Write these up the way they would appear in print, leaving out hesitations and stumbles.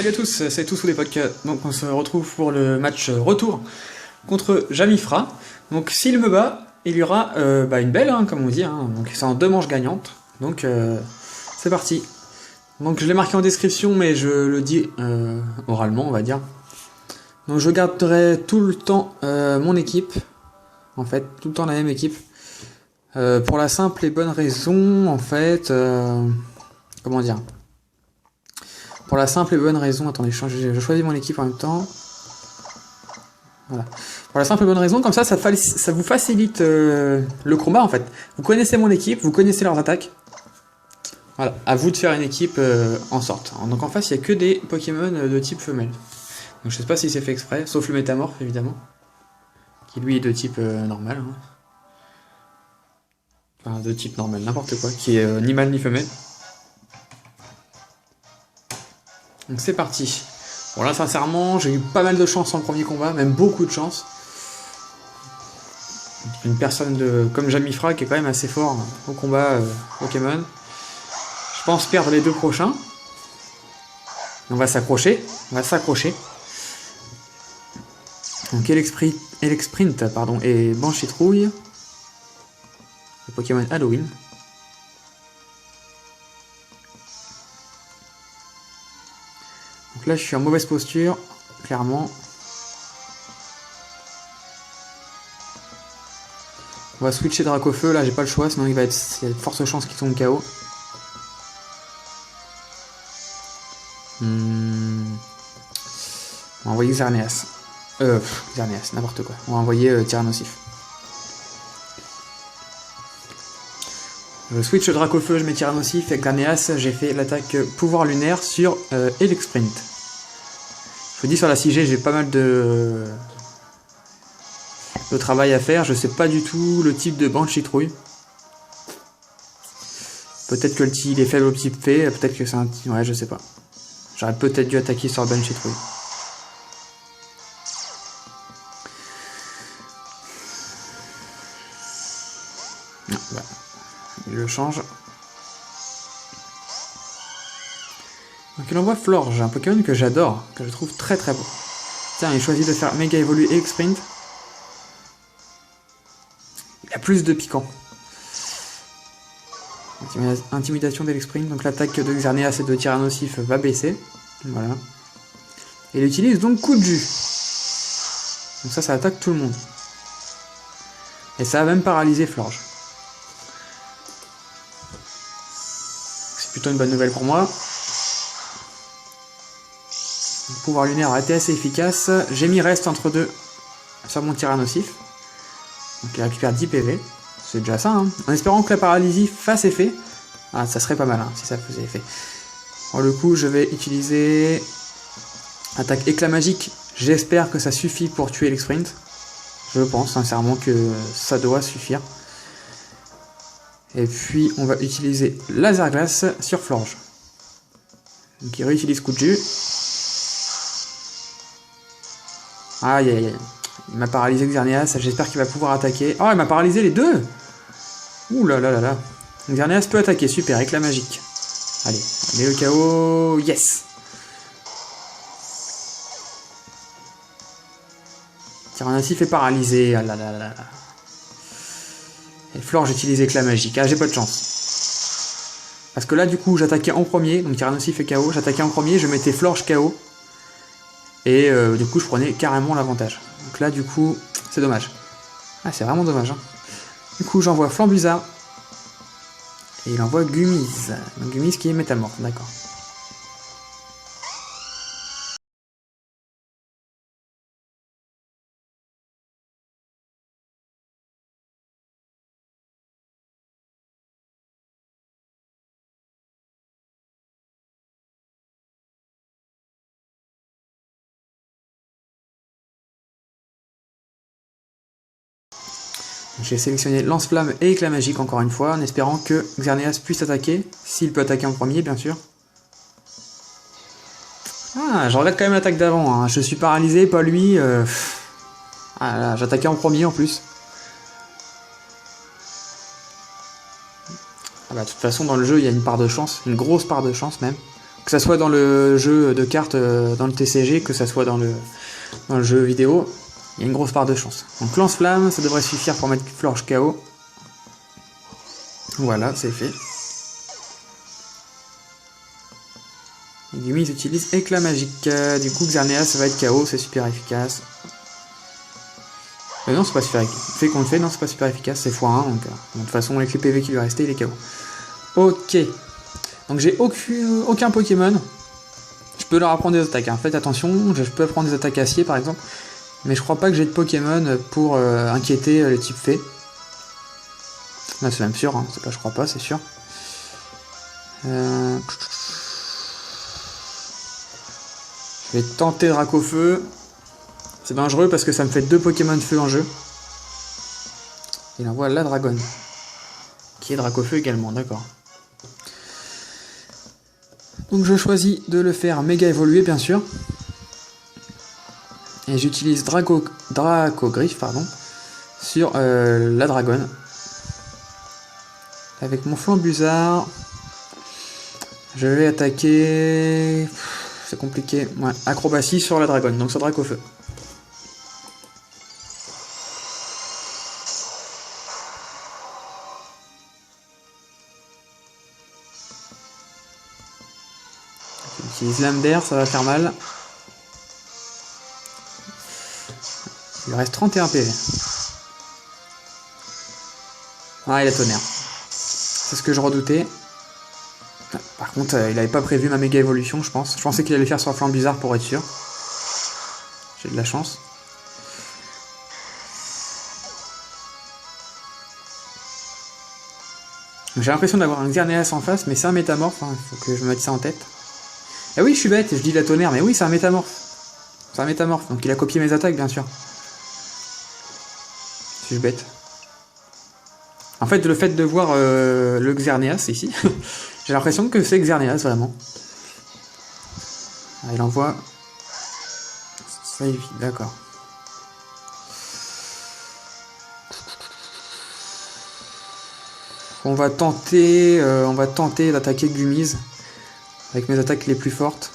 Salut à tous, c'est tous ou les podcasts. Donc on se retrouve pour le match retour contre Jamifra. Donc s'il me bat, il y aura une belle, comme on dit. Donc c'est en 2 manches gagnantes. Donc c'est parti. Donc je l'ai marqué en description, mais je le dis oralement, on va dire. Donc je garderai tout le temps mon équipe. En fait, tout le temps la même équipe. Pour la simple et bonne raison, en fait... comment dire ? Pour la simple et bonne raison... Attendez, je choisis mon équipe en même temps. Voilà. Pour la simple et bonne raison, comme ça vous facilite le combat, en fait. Vous connaissez mon équipe, vous connaissez leurs attaques. Voilà, à vous de faire une équipe en sorte. Donc en face, il n'y a que des Pokémon de type femelle. Donc je sais pas si c'est fait exprès, sauf le métamorphe, évidemment. Qui lui est de type normal. Enfin, de type normal, n'importe quoi. Qui est ni mâle ni femelle. Donc c'est parti. Bon là sincèrement j'ai eu pas mal de chance en premier combat, même beaucoup de chance. Une personne comme Jamifra qui est quand même assez fort au combat Pokémon. Je pense perdre les 2 prochains. On va s'accrocher. Donc Elexprint et Banchitrouille. Le Pokémon Halloween. Donc là je suis en mauvaise posture, clairement. On va switcher Dracofeu, là j'ai pas le choix, sinon il y a de fortes chances qu'il tombe KO. On va envoyer Xerneas. Xerneas, n'importe quoi. On va envoyer Tyrannosif. Je switch Dracofeu, je mets Tyrannosif, avec Xerneas, j'ai fait l'attaque pouvoir lunaire sur Elexprint. Je vous dis sur la 6G, j'ai pas mal de travail à faire, je sais pas du tout le type de Banchitrouille. Peut-être que il est faible au type fée, peut-être que c'est un... Ouais, je sais pas. J'aurais peut-être dû attaquer sur Banchitrouille. Non, bah, il le change. Donc il envoie Florge, un Pokémon que j'adore, que je trouve très très beau. Tiens, il choisit de faire méga évoluer Elexprint. Il a plus de piquant. Intimidation d'Elexprint, donc l'attaque de Xerneas et de Tyrannosif va baisser. Voilà. Et il utilise donc coup de jus. Donc ça attaque tout le monde. Et ça va même paralyser Florge. C'est plutôt une bonne nouvelle pour moi. Le pouvoir lunaire a été assez efficace. J'ai mis reste entre 2 sur mon Tyrannosif. Donc il récupère 10 PV. C'est déjà ça, en espérant que la paralysie fasse effet. Ah, ça serait pas mal si ça faisait effet. Pour le coup, je vais utiliser attaque éclat magique. J'espère que ça suffit pour tuer Elexprint. Je pense sincèrement que ça doit suffire. Et puis on va utiliser laser glace sur Florge. Donc il réutilise coup de jus. Aïe aïe aïe. Il m'a paralysé Xerneas, j'espère qu'il va pouvoir attaquer. Oh, il m'a paralysé les 2. Ouh là là là là. Xerneas peut attaquer, super, éclat magique. Allez, met le KO, yes. Tyrannosif est paralysé, ah là là là là. Et Florge utilise éclat magique, ah j'ai pas de chance. Parce que là du coup j'attaquais en premier, donc Tyrannosif est KO, j'attaquais en premier, je mettais Florge KO. Et du coup je prenais carrément l'avantage. Donc là du coup c'est dommage. Ah c'est vraiment dommage. Du coup j'envoie Flambuza. Et il envoie Gumise. Donc Gumise qui est métamorphe, d'accord. J'ai sélectionné lance-flamme et éclat magique encore une fois, en espérant que Xerneas puisse attaquer, s'il peut attaquer en premier bien sûr. Ah, je regrette quand même l'attaque d'avant, je suis paralysé, pas lui. Ah là, j'attaquais en premier en plus. Ah bah de toute façon dans le jeu il y a une part de chance, une grosse part de chance même. Que ça soit dans le jeu de cartes, dans le TCG, que ça soit dans le jeu vidéo, il y a une grosse part de chance. Donc lance-flamme, ça devrait suffire pour mettre Florge KO. Voilà, c'est fait. Et Gumise utilise éclat magique. Du coup, Xerneas va être KO, c'est super efficace. Non, c'est pas super efficace. Fait qu'on le fait, non, c'est pas super efficace, c'est x1. Donc, de toute façon, avec les PV qui lui restait, il est KO. Ok. Donc, j'ai aucun Pokémon. Je peux leur apprendre des attaques. Hein. Faites attention, je peux apprendre des attaques acier par exemple. Mais je crois pas que j'ai de Pokémon pour inquiéter les types fées. Là, c'est même sûr, hein. C'est pas je crois pas, c'est sûr. Je vais tenter Dracofeu. C'est dangereux parce que ça me fait 2 Pokémon de feu en jeu. Il envoie la Dragonne. Qui est Dracofeu également, d'accord. Donc je choisis de le faire méga évoluer bien sûr. Et j'utilise Dracogriffe sur la Dragonne. Avec mon Flambusard, je vais attaquer... C'est compliqué. Ouais, acrobatie sur la Dragonne, donc sur Dracofeu. J'utilise Lame d'air, ça va faire mal. Il reste 31 PV. Ah, il a tonnerre. C'est ce que je redoutais. Par contre, il avait pas prévu ma méga évolution, je pense. Je pensais qu'il allait faire sur Flambusard pour être sûr. J'ai de la chance. J'ai l'impression d'avoir un Xerneas en face, mais c'est un métamorphe. Il faut que je me mette ça en tête. Ah oui, je suis bête, je dis la tonnerre, mais oui, c'est un métamorphe. C'est un métamorphe, donc il a copié mes attaques, bien sûr. Je suis bête. En fait, le fait de voir le Xerneas ici, j'ai l'impression que c'est Xerneas, vraiment. Ah, il envoie... Ça évite, d'accord. On va tenter d'attaquer Gumise avec mes attaques les plus fortes.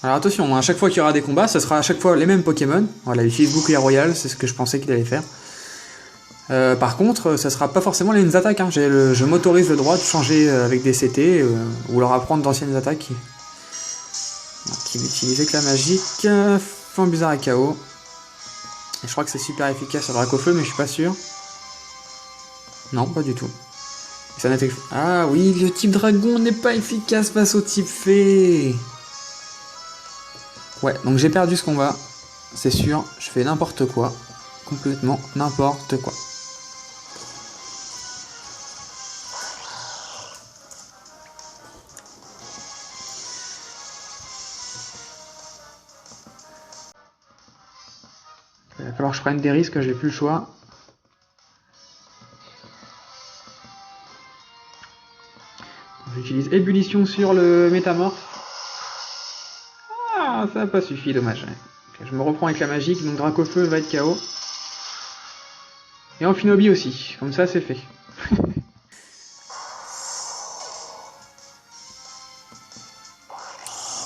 Alors attention, à chaque fois qu'il y aura des combats, ce sera à chaque fois les mêmes Pokémon. Voilà, il utilise Bouclier Royal, c'est ce que je pensais qu'il allait faire. Par contre, ça sera pas forcément les mêmes attaques. Hein. Je m'autorise le droit de changer avec des CT ou leur apprendre d'anciennes attaques. Donc, il utilise éclat magique, Flambusard à KO. Et je crois que c'est super efficace sur Dracofeu, mais je suis pas sûr. Non, pas du tout. Ah oui, le type dragon n'est pas efficace face au type fée. Ouais, donc j'ai perdu ce combat, c'est sûr, je fais n'importe quoi, complètement n'importe quoi. Il va falloir que je prenne des risques, j'ai plus le choix. J'utilise ébullition sur le métamorphe. Ah, ça n'a pas suffi, dommage. Okay, je me reprends avec la magique, donc Dracofeu va être KO. Et Amphinobi aussi, comme ça c'est fait.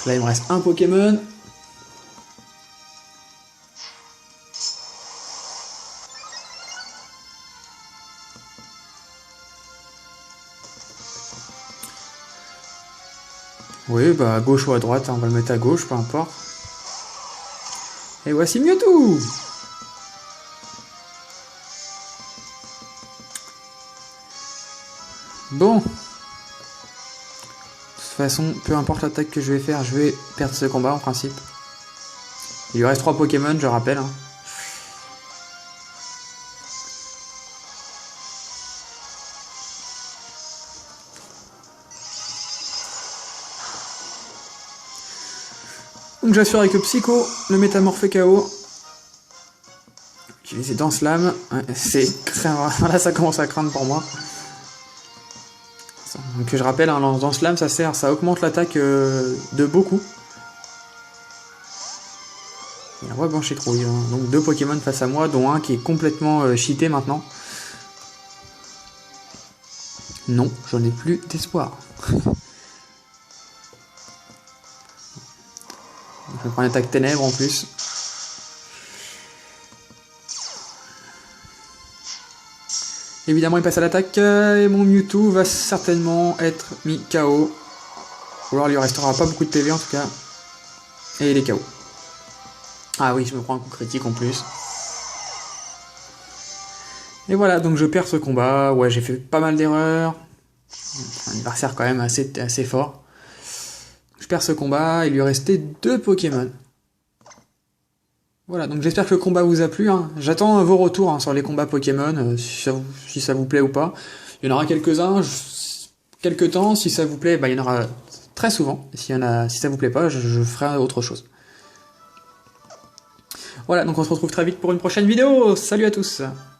Là il me reste un Pokémon. Oui, bah à gauche ou à droite, hein, on va le mettre à gauche, peu importe. Et voici Mewtwo! Bon. De toute façon, peu importe l'attaque que je vais faire, je vais perdre ce combat en principe. Il lui reste 3 Pokémon, je rappelle. Hein. Donc j'assure avec le Psycho, le Métamorphe KO. Utiliser Danse Lame. Ouais, là ça commence à craindre pour moi. Donc je rappelle, hein, Danse Lame ça augmente l'attaque de beaucoup. Il envoie Blanchetrouille. Hein. Donc 2 Pokémon face à moi, dont un qui est complètement cheaté maintenant. Non, j'en ai plus d'espoir. Je vais prendre l'attaque ténèbres en plus. Évidemment, il passe à l'attaque et mon Mewtwo va certainement être mis KO. Ou alors il lui restera pas beaucoup de PV en tout cas. Et il est KO. Ah oui, je me prends un coup critique en plus. Et voilà, donc je perds ce combat. Ouais, j'ai fait pas mal d'erreurs. Un adversaire quand même assez fort. Je perds ce combat, il lui restait 2 Pokémon. Voilà, donc j'espère que le combat vous a plu. Hein. J'attends vos retours hein, sur les combats Pokémon, si ça vous plaît ou pas. Il y en aura quelques-uns, quelques temps. Si ça vous plaît, bah, il y en aura très souvent. Et si ça vous plaît pas, je ferai autre chose. Voilà, donc on se retrouve très vite pour une prochaine vidéo. Salut à tous!